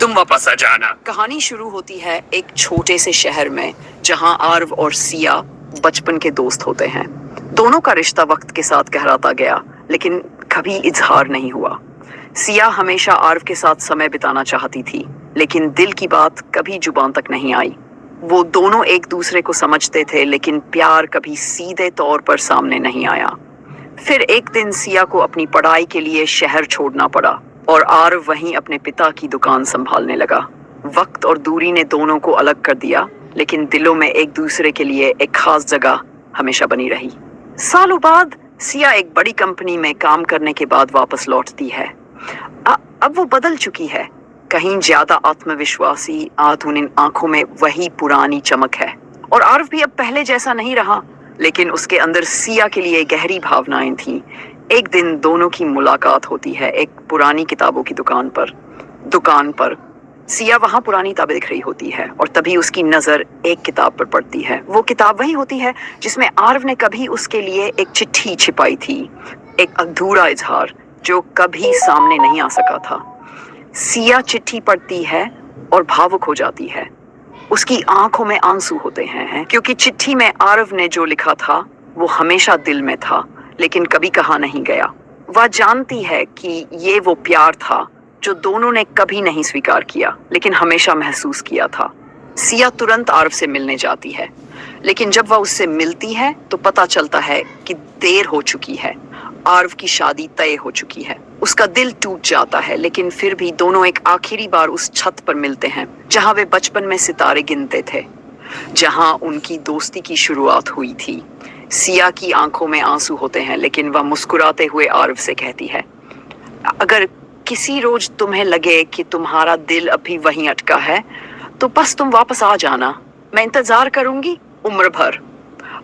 तुम वापस आ जाना। कहानी शुरू होती है एक छोटे से शहर में जहां आरव और सिया बचपन के दोस्त होते हैं। दोनों का रिश्ता वक्त के साथ गहराता गया, लेकिन कभी इजहार नहीं हुआ। सिया हमेशा आरव के साथ समय बिताना चाहती थी, लेकिन दिल की बात कभी जुबान तक नहीं आई। वो दोनों एक दूसरे को समझते थे, लेकिन प्यार कभी सीधे तौर पर सामने नहीं आया। फिर एक दिन सिया को अपनी पढ़ाई के लिए शहर छोड़ना पड़ा और आरव वहीं अपने पिता की दुकान संभालने लगा। वक्त और दूरी ने दोनों को अलग कर दिया, लेकिन दिलों में एक दूसरे के लिए एक खास जगह हमेशा बनी रही। सालों बाद सिया एक बड़ी कंपनी में काम करने के बाद वापस लौटती है। अब वो बदल चुकी है, कहीं ज्यादा आत्मविश्वासी, आधुनिक आंखों में वही पुरानी चमक है। और आरव भी अब पहले जैसा नहीं रहा, लेकिन उसके अंदर सिया के लिए गहरी भावनाएं थीं। एक दिन दोनों की मुलाकात होती है एक पुरानी किताबों की दुकान पर। सिया वहां पुरानी किताबें दिख रही होती है और तभी उसकी नजर एक किताब पर पड़ती है। वो किताब वही होती है जिसमें आरव ने कभी उसके लिए एक चिट्ठी छिपाई थी, एक अधूरा इजहार जो कभी सामने नहीं आ सका था। सिया चिट्ठी पढ़ती है और भावुक हो जाती है। उसकी आंखों में आंसू होते हैं, क्योंकि चिट्ठी में आरव ने जो लिखा था वो हमेशा दिल में था, लेकिन कभी कहा नहीं गया। वह जानती है कि ये वो प्यार था जो दोनों ने कभी नहीं स्वीकार किया, लेकिन हमेशा महसूस किया था। सिया तुरंत आरव से मिलने जाती है, लेकिन जब वह उससे मिलती है तो पता चलता है कि देर हो चुकी है। आरव की शादी तय हो चुकी है। उसका दिल टूट जाता है, लेकिन फिर भी दोनों एक आखिरी बार उस छत पर मिलते हैं जहां वे बचपन में सितारे गिनते थे, जहां उनकी दोस्ती की शुरुआत हुई थी। सिया की आंखों में आंसू होते हैं, लेकिन वह मुस्कुराते हुए आरव से कहती है, अगर किसी रोज तुम्हें लगे कि तुम्हारा दिल अभी वहीं अटका है, तो बस तुम वापस आ जाना, मैं इंतजार करूंगी उम्र भर।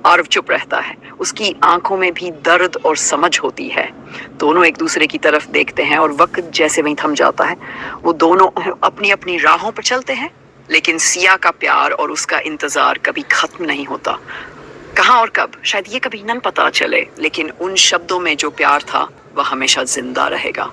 आरव चुप रहता है, उसकी आंखों में भी दर्द और समझ होती है। दोनों एक दूसरे की तरफ देखते हैं और वक्त जैसे वहीं थम जाता है। वो दोनों अपनी अपनी राहों पर चलते हैं, लेकिन सिया का प्यार और उसका इंतजार कभी खत्म नहीं होता। कहाँ और कब, शायद ये कभी न पता चले, लेकिन उन शब्दों में जो प्यार था वह हमेशा जिंदा रहेगा।